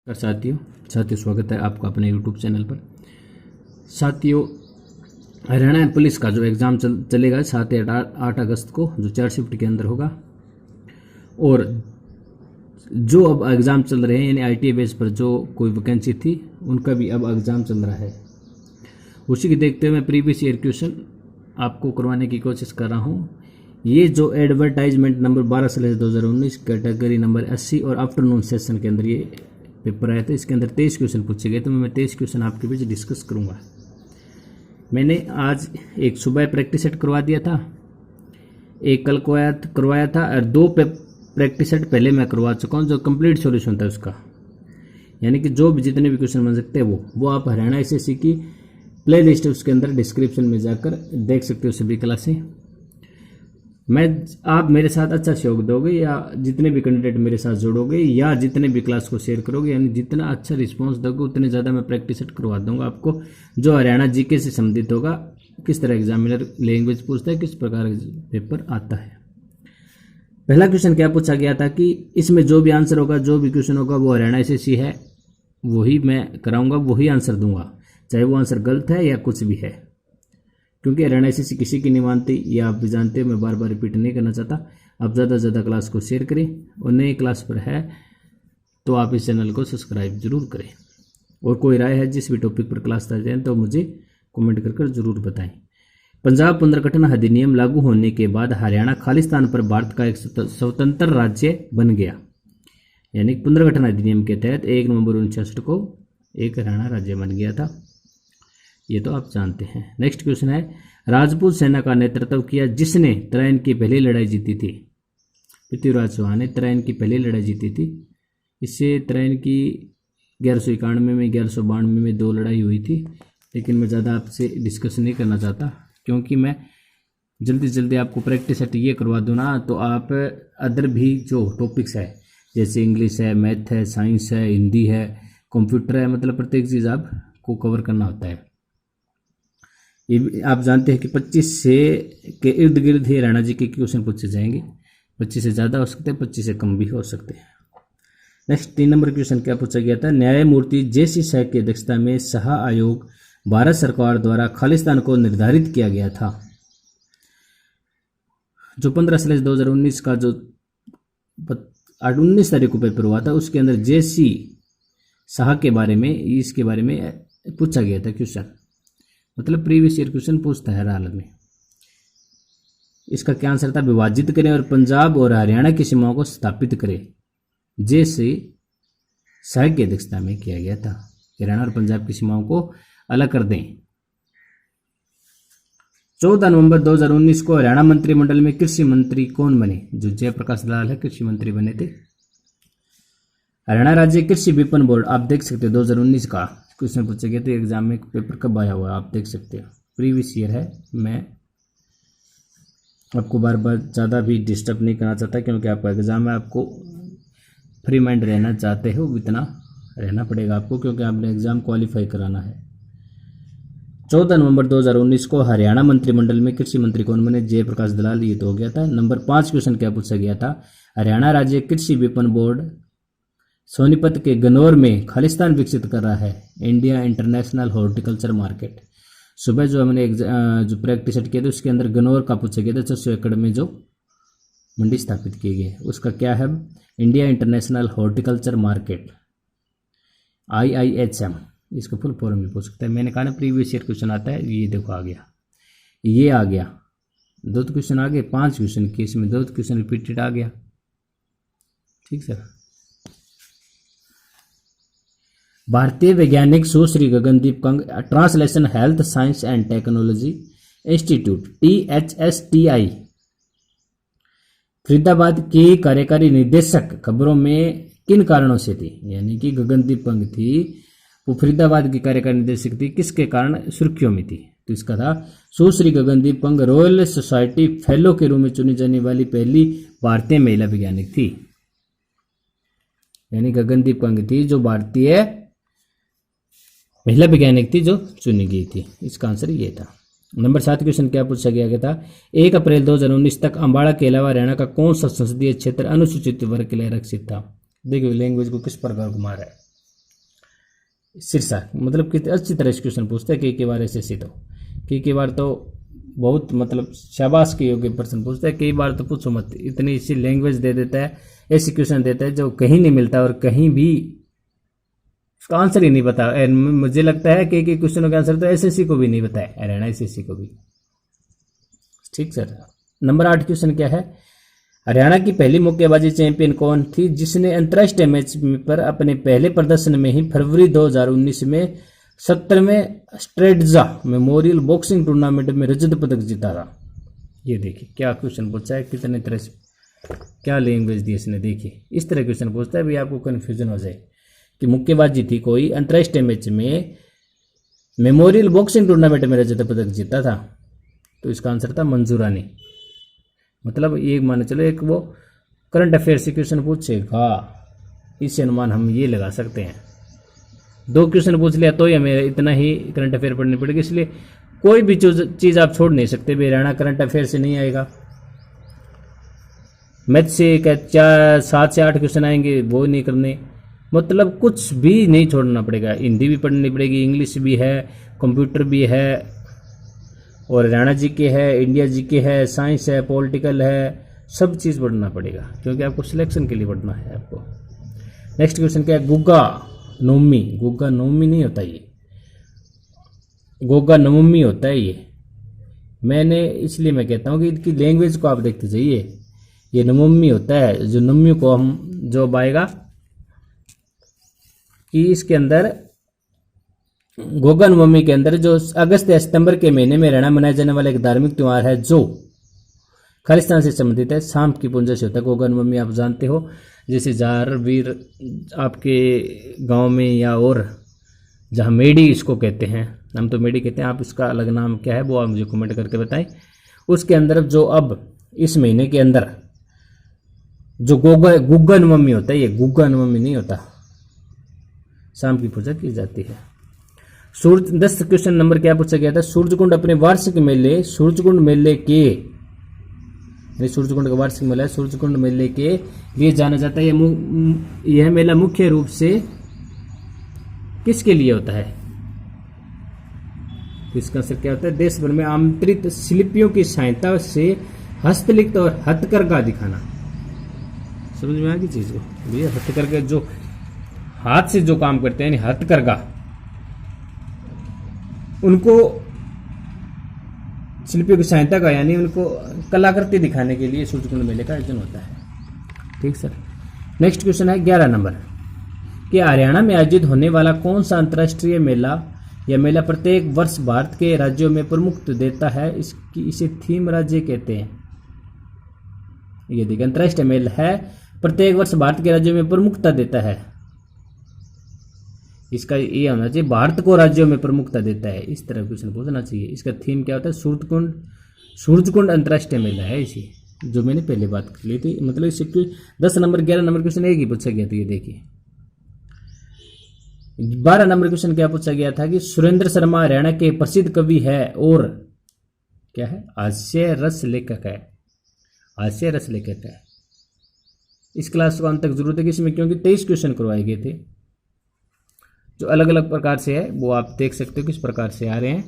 साथियों स्वागत है आपका अपने यूट्यूब चैनल पर। साथियों, हरियाणा पुलिस का जो एग्ज़ाम चलेगा 7 या 8 अगस्त को, जो 4 शिफ्ट के अंदर होगा, और जो अब एग्ज़ाम चल रहे हैं यानी ITA बेस पर जो कोई वैकेंसी थी उनका भी अब एग्ज़ाम चल रहा है। उसी के देखते हुए मैं प्रीवियस ईयर क्वेश्चन आपको करवाने की कोशिश कर रहा हूँ। ये जो एडवर्टाइजमेंट नंबर 12/2019 कैटेगरी नंबर 80 और आफ्टरनून सेशन के अंदर ये पेपर आया था, इसके अंदर 23 क्वेश्चन पूछे गए, तो मैं 23 क्वेश्चन आपके बीच डिस्कस करूंगा। मैंने आज एक सुबह प्रैक्टिस सेट करवा दिया था, एक कल करवाया था, और 2 प्रैक्टिस सेट पहले मैं करवा चुका हूं जो कंप्लीट सॉल्यूशन था उसका। यानी कि जो भी जितने भी क्वेश्चन बन सकते हैं वो आप हरियाणा SSC की प्ले लिस्ट है, उसके अंदर डिस्क्रिप्शन में जाकर देख सकते हो सभी क्लासें। आप मेरे साथ अच्छा सहयोग दोगे या जितने भी कैंडिडेट मेरे साथ जोड़ोगे या जितने भी क्लास को शेयर करोगे, यानी जितना अच्छा रिस्पांस दोगे उतने ज़्यादा मैं प्रैक्टिस सेट करवा दूंगा आपको, जो हरियाणा GK से संबंधित होगा, किस तरह एग्जामिनर लैंग्वेज पूछता है, किस प्रकार पेपर आता है। पहला क्वेश्चन क्या पूछा गया था कि इसमें जो भी आंसर होगा, जो भी क्वेश्चन होगा वो हरियाणा SSC है, वही मैं कराऊंगा, वही आंसर दूंगा, चाहे वो आंसर गलत है या कुछ भी है, क्योंकि हरियाणा SSC किसी की नहीं मानती, ये आप भी जानते हो। मैं बार बार रिपीट नहीं करना चाहता। आप ज़्यादा से ज़्यादा क्लास को शेयर करें, और नई क्लास पर है तो आप इस चैनल को सब्सक्राइब जरूर करें, और कोई राय है जिस भी टॉपिक पर क्लास आ जाए तो मुझे कमेंट कर जरूर बताएं। पंजाब पुनर्गठन अधिनियम लागू होने के बाद हरियाणा खालिस्तान पर भारत का एक स्वतंत्र राज्य बन गया। यानी पुनर्गठन अधिनियम के तहत 1 नवंबर 1966 को एक हरियाणा राज्य बन गया था, ये तो आप जानते हैं। नेक्स्ट क्वेश्चन है, राजपूत सेना का नेतृत्व किया जिसने तराइन की पहली लड़ाई जीती थी। पृथ्वीराज चौहान ने तराइन की पहली लड़ाई जीती थी। इससे तराइन की 1191 में 1192 में 2 लड़ाई हुई थी, लेकिन मैं ज़्यादा आपसे डिस्कस नहीं करना चाहता, क्योंकि मैं जल्दी जल्दी आपको प्रैक्टिस सेट ये करवा दूँ ना, तो आप अदर भी जो टॉपिक्स है, जैसे इंग्लिश है, मैथ है, साइंस है, हिंदी है, कंप्यूटर है, मतलब प्रत्येक चीज़ आपको कवर करना होता है। ये आप जानते हैं कि 25 से के इर्द गिर्द ही हरियाणा जी के क्वेश्चन पूछे जाएंगे। 25 से ज़्यादा हो सकते हैं, 25 से कम भी हो सकते हैं। नेक्स्ट 3 नंबर क्वेश्चन क्या पूछा गया था, न्यायमूर्ति JC शाह की अध्यक्षता में शाह आयोग भारत सरकार द्वारा खालिस्तान को निर्धारित किया गया था। जो 15/2019 का जो 19 तारीख को पेपर हुआ था, उसके अंदर JC शाह के बारे में, इसके बारे में पूछा गया था क्वेश्चन, मतलब प्रीवियस ईयर क्वेश्चन पूछता है हर हालत में। इसका क्या आंसर था, विभाजित करें और पंजाब और हरियाणा की सीमाओं को स्थापित करें। JC शाह की अध्यक्षता में किया गया था, हरियाणा और पंजाब की सीमाओं को अलग कर दें। 14 नवंबर 2019 को हरियाणा मंत्रिमंडल में कृषि मंत्री कौन बने। जो जयप्रकाश दलाल है कृषि मंत्री बने थे। हरियाणा राज्य कृषि विपणन बोर्ड, आप देख सकते हो 2019 का क्वेश्चन पूछे गए थे एग्जाम में, पेपर कब आया हुआ है आप देख सकते हो, प्रीवियस ईयर है। मैं आपको बार बार ज़्यादा भी डिस्टर्ब नहीं करना चाहता, क्योंकि आपका एग्जाम है, आपको फ्री माइंड रहना चाहते हो इतना रहना पड़ेगा आपको, क्योंकि आपने एग्जाम क्वालिफाई कराना है। 14 नवंबर 2019 को हरियाणा मंत्रिमंडल में कृषि मंत्री कौन बने, जयप्रकाश दलाल, ये तो हो गया था। नंबर 5 क्वेश्चन क्या पूछा गया था, हरियाणा राज्य कृषि विपणन बोर्ड सोनीपत के गनौर में खालिस्तान विकसित कर रहा है। India international horticulture market. सुबह जो हमने जो प्रैक्टिस सेट किया था उसके अंदर गनौर का पूछा गया था, 600 एकड़ में जो मंडी स्थापित की गई है, उसका क्या है, India international horticulture market, IIHM, इसका फुल फॉर्म भी पूछ सकता है। मैंने कहा ना प्रीवियस ईयर क्वेश्चन आता है, ये देखो आ गया, ये आ गया, 2 क्वेश्चन आ गए, 5 क्वेश्चन के, इसमें 2 क्वेश्चन रिपीटेड आ गया। ठीक सर। भारतीय वैज्ञानिक सुश्री Gagandeep Kang Translation Health Science and Technology Institute THSTI Faridabad की कार्यकारी निदेशक खबरों में किन कारणों से थी। यानी कि गगनदीप कंग थी, वो फरीदाबाद की कार्यकारी निदेशक थी, किसके कारण सुर्खियों में थी, तो इसका था सुश्री Gagandeep Kang Royal Society fellow के रूप में चुनी जाने वाली पहली भारतीय महिला वैज्ञानिक थी। यानी गगनदीप कंग थी जो भारतीय महिला वैज्ञानिक थी जो चुनी गई थी, इसका आंसर ये था। नंबर 7 क्वेश्चन क्या पूछा गया था, 1 अप्रैल 2019 तक अम्बाड़ा के अलावा हरियाणा का कौन सा संसदीय क्षेत्र अनुसूचित वर्ग के लिए आरक्षित था। देखिए लैंग्वेज को किस प्रकार घुमा रहा है। शीर्षक, मतलब कितनी अच्छी तरह से क्वेश्चन पूछता है। कई बार ऐसे तो कई बार तो बहुत मतलब शाबाश के योग्य प्रश्न पूछता है, कई बार तो पूछो मत, इतनी इसी लैंग्वेज दे देता है, ऐसी क्वेश्चन देता है जो कहीं नहीं मिलता और कहीं भी उसका आंसर ही नहीं पता। मुझे लगता है कि क्वेश्चनों का आंसर तो एसएससी को भी नहीं पता है, हरियाणा एसएससी को भी। ठीक सर। नंबर 8 क्वेश्चन क्या है, हरियाणा की पहली मुक्केबाजी चैंपियन कौन थी जिसने अंतर्राष्ट्रीय मैच पर अपने पहले प्रदर्शन में ही फरवरी 2019 में 70वें स्ट्रेटजा मेमोरियल बॉक्सिंग टूर्नामेंट में रजत पदक जीता था। ये देखिए क्या क्वेश्चन पूछा है, कितने तरह से क्या लैंग्वेज दी इसने। देखिए इस तरह क्वेश्चन पूछता है भी आपको कन्फ्यूजन हो जाए कि मुक्केबाजी थी कोई, अंतर्राष्ट्रीय मैच में मेमोरियल बॉक्सिंग टूर्नामेंट में रजत पदक जीता था, तो इसका आंसर था मंजू रानी। मतलब एक मान चलो एक वो करंट अफेयर से क्वेश्चन पूछेगा, इससे अनुमान हम ये लगा सकते हैं। 2 क्वेश्चन पूछ लिया तो ही हमें इतना ही करंट अफेयर पढ़नी पड़ेगी, इसलिए कोई भी चीज़ आप छोड़ नहीं सकते। हरियाणा करंट अफेयर से नहीं आएगा, मैथ से 7 से 8 क्वेश्चन आएंगे वो नहीं करने, मतलब कुछ भी नहीं छोड़ना पड़ेगा। हिंदी भी पढ़नी पड़ेगी, इंग्लिश भी है, कंप्यूटर भी है, और हरियाणा जीके है, इंडिया जीके है, साइंस है, पॉलिटिकल है, सब चीज़ पढ़ना पड़ेगा क्योंकि आपको सिलेक्शन के लिए पढ़ना है आपको। नेक्स्ट क्वेश्चन क्या है, गुग्गा नोमी। गुग्गा नोमी नहीं होता, ये गोगा नवमी होता है। ये मैंने इसलिए मैं कहता हूँ कि इनकी लैंग्वेज को आप देखते जाइए, ये नवमी होता है। जो नवमी को हम जो आएगा कि इसके अंदर गोगा नवमी के अंदर जो अगस्त या सितंबर के महीने में हरियाणा मनाया जाने वाला एक धार्मिक त्यौहार है जो खालिस्तान से संबंधित है। शाम की पूजा से होता है। गोगा नवमी आप जानते हो, जैसे जार वीर आपके गांव में या और जहाँ मेडी इसको कहते हैं, हम तो मेडी कहते हैं, आप इसका अलग नाम क्या है वो आप मुझे कमेंट करके बताएं। उसके अंदर जो अब इस महीने के अंदर जो गुग्गा नवमी होता है, ये गुग्गा नवमी नहीं होता, शाम की पूजा की जाती है। सूर्य 10 क्वेश्चन नंबर क्या पूछा गया था, सूरजकुंड अपने वार्षिक मेले सूरजकुंड मेले के, सूरजकुंड का वार्षिक मेला है, सूरजकुंड मेले के लिए जाना जाता है। यह मेला मुख्य रूप से किसके लिए होता है, इसका आंसर क्या होता है, देश भर में आमंत्रित शिल्पियों की सहायता से हस्तलिखित और हथकरघा दिखाना। समझ में आ गई चीज को भैया, हथकरघा जो हाथ से जो काम करते हैं हथकरघा, उनको शिल्पियों की सहायता का यानी उनको कलाकृति दिखाने के लिए सूरजकुंड मेले का आयोजन होता है। ठीक सर। नेक्स्ट क्वेश्चन है 11 नंबर कि हरियाणा में आयोजित होने वाला कौन सा अंतर्राष्ट्रीय मेला या मेला प्रत्येक वर्ष भारत के राज्यों में प्रमुखता देता है, इसे थीम राज्य कहते हैं। ये देखिए अंतर्राष्ट्रीय मेला है, प्रत्येक वर्ष भारत के राज्यों में प्रमुखता देता है, इसका ये होना चाहिए भारत को राज्यों में प्रमुखता देता है, इस तरह क्वेश्चन पूछना चाहिए। इसका थीम क्या होता है, सूरजकुंड अंतर्राष्ट्रीय मेला है इसी, जो मैंने पहले बात कर ली थी। मतलब इससे 10 नंबर 11 नंबर क्वेश्चन एक ही पूछा गया था। ये देखिए 12 नंबर क्वेश्चन क्या पूछा गया था कि सुरेंद्र शर्मा हरियाणा के प्रसिद्ध कवि है और क्या है, हास्य रस लेखक है, हास्य रस लेखक है। इस क्लास को अंत तक जरूरत है कि इसमें क्योंकि 23 क्वेश्चन करवाए गए थे जो अलग अलग प्रकार से है, वो आप देख सकते हो किस प्रकार से आ रहे हैं।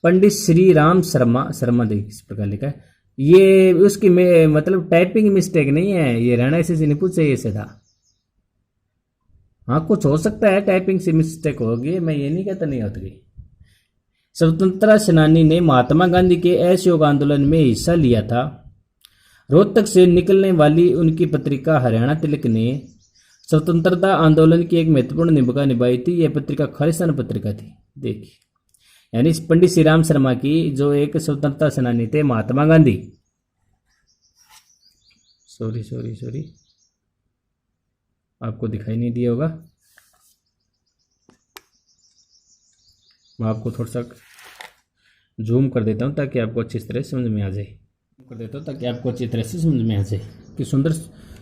पंडित श्री राम शर्मा देखिए किस प्रकार लिखा है, ये उसकी मतलब टाइपिंग मिस्टेक नहीं है, ये हरियाणा से नहीं पूछे ये सीधा। हाँ कुछ हो सकता है टाइपिंग से मिस्टेक होगी, मैं ये नहीं कहता नहीं होती। स्वतंत्रता सेनानी ने महात्मा गांधी के असहयोग आंदोलन में हिस्सा लिया था। रोहतक से निकलने वाली उनकी पत्रिका हरियाणा तिलक ने स्वतंत्रता आंदोलन की एक महत्वपूर्ण भूमिका निभाई थी। यह पत्रिका खालिस्तान पत्रिका थी। देखिए यानी पंडित श्री राम शर्मा की जो एक स्वतंत्रता सेनानी थे महात्मा गांधी, सॉरी आपको दिखाई नहीं दिया होगा, मैं आपको थोड़ा सा जूम कर देता हूँ ताकि आपको अच्छी तरह समझ में आ जाए, कि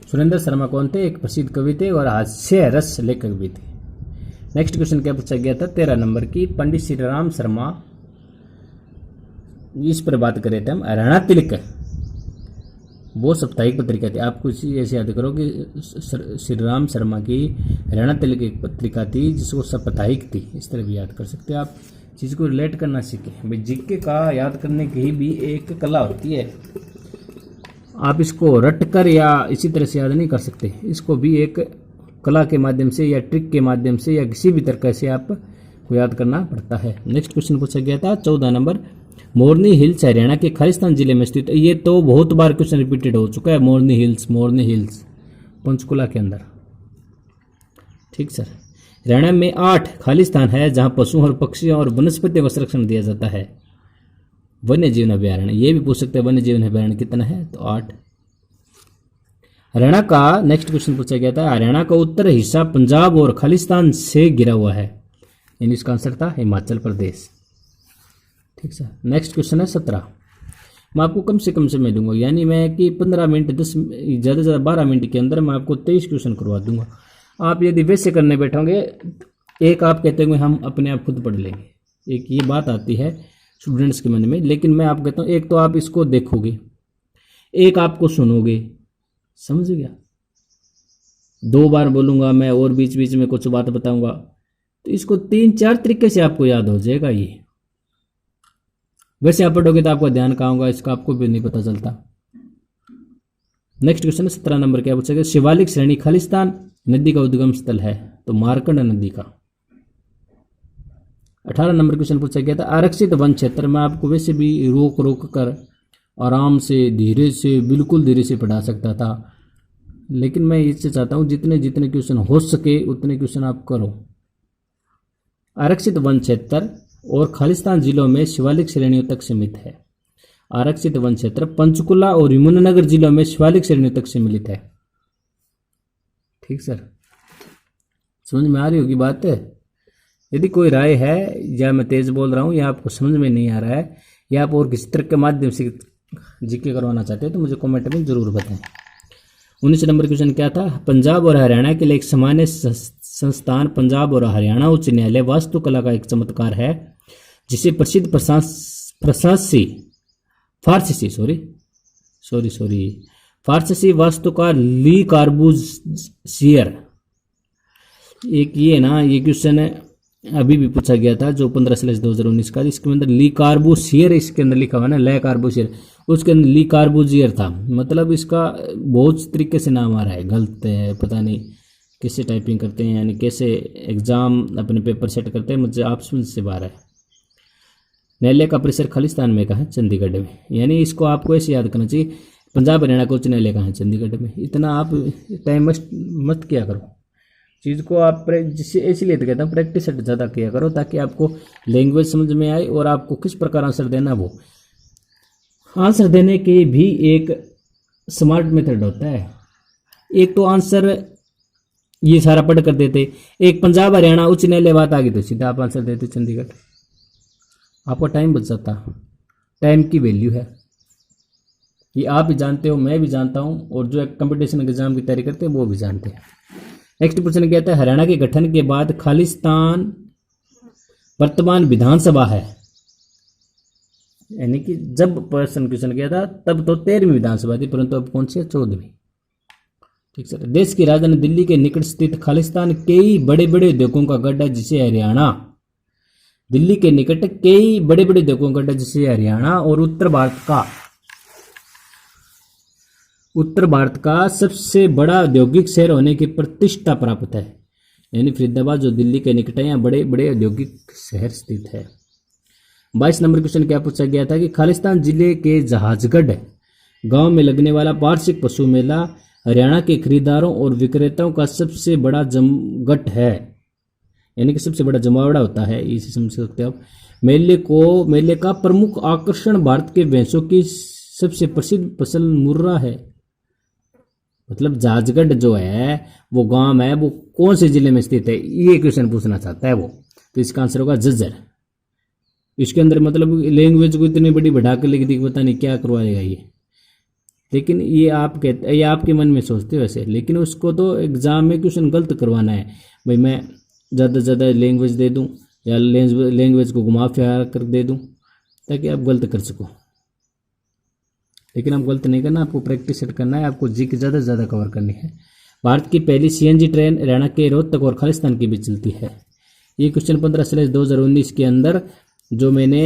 सुरेंद्र शर्मा कौन थे, एक प्रसिद्ध कवि थे और हास्य रस लेखक भी थे। नेक्स्ट क्वेश्चन क्या पूछा गया था 13 नंबर की, पंडित श्री राम शर्मा, इस पर बात कर रहे थे हम। हरियाणा तिलक वो साप्ताहिक पत्रिका थी। आप कुछ ऐसे याद करो कि श्री राम शर्मा की हरियाणा तिलक की एक पत्रिका थी जिसको साप्ताहिक थी, इस तरह भी याद कर सकते हैं आप। चीज़ को रिलेट करना सीखें भाई, जीके का याद करने की भी एक कला होती है। आप इसको रट कर या इसी तरह से याद नहीं कर सकते, इसको भी एक कला के माध्यम से या ट्रिक के माध्यम से या किसी भी तरह से आप को याद करना पड़ता है। नेक्स्ट क्वेश्चन पूछा गया था 14 नंबर, मोरनी हिल्स हरियाणा के खालिस्तान जिले में स्थित है। ये तो बहुत बार क्वेश्चन रिपीटेड हो चुका है, मोरनी हिल्स पंचकुला के अंदर। ठीक सर। हरियाणा में 8 खालिस्तान है जहां पशुओं और पक्षियों और वनस्पतियों को संरक्षण दिया जाता है। वन्य जीवन अभ्यारण्य, ये भी पूछ सकते हैं वन्य जीवन अभ्यारण्य कितना है, तो 8। हरियाणा का नेक्स्ट क्वेश्चन पूछा गया था, हरियाणा का उत्तर हिस्सा पंजाब और खालिस्तान से घिरा हुआ है, यानी इसका आंसर था हिमाचल प्रदेश। ठीक सर। नेक्स्ट क्वेश्चन है 17। मैं आपको कम से कम समय दूंगा, यानी मैं कि 15 मिनट 10 ज़्यादा से ज़्यादा 12 मिनट के अंदर मैं आपको 23 क्वेश्चन करवा दूंगा। आप यदि वैसे करने बैठोगे, एक आप कहते हैं हम अपने आप खुद पढ़ लेंगे, एक ये बात आती है स्टूडेंट्स के मन में, लेकिन मैं आपको कहता हूँ एक तो आप इसको देखोगे, एक आपको सुनोगे, समझ गया, 2 बार बोलूँगा मैं और बीच बीच में कुछ बात बताऊँगा, तो इसको 3-4 तरीके से आपको याद हो जाएगा। ये वैसे आप पढ़ोगे तो आपका ध्यान कहाँ होगा, इसका आपको भी नहीं पता चलता। नेक्स्ट क्वेश्चन 17 नंबर क्या पूछा गया, शिवालिक श्रेणी खालिस्तान नदी का उद्गम स्थल है, तो मार्कंड नदी का। 18 नंबर क्वेश्चन पूछा गया था, आरक्षित वन क्षेत्र में आपको वैसे भी रोक रोक कर आराम से धीरे से बिल्कुल धीरे से पढ़ा सकता था, लेकिन मैं इससे चाहता हूँ जितने जितने क्वेश्चन हो सके उतने क्वेश्चन आप करो। आरक्षित वन क्षेत्र और खालिस्तान जिलों में शिवालिक श्रेणियों तक सीमित है। आरक्षित वन क्षेत्र पंचकुला और यमुनानगर जिलों में शिवालिक श्रेणियों तक सीमित है। ठीक सर, समझ में आ रही होगी बात। यदि कोई राय है या मैं तेज बोल रहा हूँ या आपको समझ में नहीं आ रहा है या आप और किसी तरह के माध्यम से जीके करवाना चाहते हैं तो मुझे कमेंट में जरूर बताएं। 19 नंबर क्वेश्चन क्या था, पंजाब और हरियाणा के लिए एक सामान्य संस्थान पंजाब और हरियाणा उच्च न्यायालय वास्तुकला का एक चमत्कार है जिसे प्रसिद्ध फारसी वास्तुकार ली कार्बूसियर। एक ये ना, ये क्वेश्चन अभी भी पूछा गया था जो 15/2019 का, इसके अंदर ली कार्बूसियर इसके अंदर लिखा हुआ ना, ले कार्बूसियर, उसके अंदर ली कार्बूजियर था। मतलब इसका बहुत तरीके से नाम आ रहा है, गलत है, पता नहीं कैसे टाइपिंग करते हैं, यानी कैसे एग्जाम अपने पेपर सेट करते हैं, मुझे आप समझ से बाहर है। न्यायालय का परिसर खालिस्तान में कहाँ है, चंडीगढ़ में, यानी इसको आपको ऐसे याद करना चाहिए, पंजाब हरियाणा का उच्च न्यायालय कहाँ है, चंडीगढ़ में। इतना आप टाइम मत किया करो चीज़ को, आप जिससे इसलिए तो कहता हूँ प्रैक्टिस ज़्यादा किया करो ताकि आपको लैंग्वेज समझ में आए और आपको किस प्रकार आंसर देना, वो आंसर देने के भी एक स्मार्ट मेथड होता है। एक तो आंसर ये सारा पढ़ कर देते, एक पंजाब हरियाणा उच्च न्यायालय बात आ गई तो सीधा आप आंसर देते चंडीगढ़, आपका टाइम बच जाता। टाइम की वैल्यू है, ये आप भी जानते हो, मैं भी जानता हूँ, और जो कंपटीशन एग्जाम की तैयारी करते हैं वो भी जानते हैं। नेक्स्ट क्वेश्चन क्या था, हरियाणा के गठन के बाद खालिस्तान वर्तमान विधानसभा है, यानी कि जब क्वेश्चन किया था तब तो 13वीं विधानसभा थी, परंतु अब कौन सी है, 14वीं। ठीक सर। देश की राजधानी दिल्ली के निकट स्थित खालिस्तान कई बड़े बड़े उद्योगों का गढ़ है जिसे हरियाणा, दिल्ली के निकट कई बड़े बड़े उद्योगों का गढ़ है जिसे हरियाणा और उत्तर भारत का सबसे बड़ा औद्योगिक शहर होने की प्रतिष्ठा प्राप्त है, यानी फरीदाबाद जो दिल्ली के निकट है, यहाँ बड़े बड़े औद्योगिक शहर स्थित है। 22 नंबर क्वेश्चन क्या पूछा गया था कि खालिस्तान जिले के जहाजगढ़ गांव में लगने वाला वार्षिक पशु मेला हरियाणा के खरीदारों और विक्रेताओं का सबसे बड़ा जमघट है, यानी कि सबसे बड़ा जमावड़ा होता है, इसे समझ सकते हो आप। मेले का प्रमुख आकर्षण भारत के भैंसों की सबसे प्रसिद्ध फसल मुर्रा है। मतलब जहाजगढ़ जो है वो गांव है, वो कौन से जिले में स्थित है, ये क्वेश्चन पूछना चाहता है वो, तो इसका आंसर होगा झज्जर। इसके अंदर मतलब लैंग्वेज को इतनी बड़ी बढ़ा कर लिख दी, पता नहीं क्या करवाएगा ये, लेकिन ये आप कहते, ये आपके मन में सोचते हो ऐसे, लेकिन उसको तो एग्जाम में क्वेश्चन गलत करवाना है। भाई मैं ज़्यादा से ज़्यादा लैंग्वेज दे दूं या लैंग्वेज को घुमा फिरा कर दे दूं ताकि आप गलत कर सको। लेकिन आप गलत नहीं करना, आपको प्रैक्टिस सेट करना है, आपको जीके ज़्यादा से ज़्यादा कवर करनी है। भारत की पहली सीएनजी ट्रेन हरियाणा के रोहतक और खालिस्तान के बीच चलती है। ये क्वेश्चन 15/2019 के अंदर जो मैंने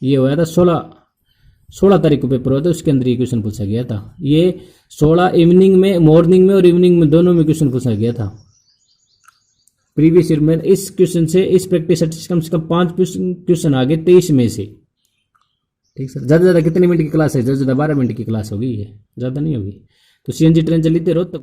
ये हुआ था 16 तारीख को पेपर हुआ था, उसके अंदर ये क्वेश्चन पूछा गया था। ये 16 इवनिंग में, मॉर्निंग में और इवनिंग में दोनों में क्वेश्चन पूछा गया था प्रीवियस ईयर में। इस क्वेश्चन से, इस प्रैक्टिस सेट से कम 5 क्वेश्चन आ गए 23 में से। ठीक सर। ज़्यादा कितने मिनट की क्लास है? ज़्यादा 12 मिनट की क्लास होगी, ये ज़्यादा नहीं होगी। तो सीएनजी ट्रेन चली थी रोहतक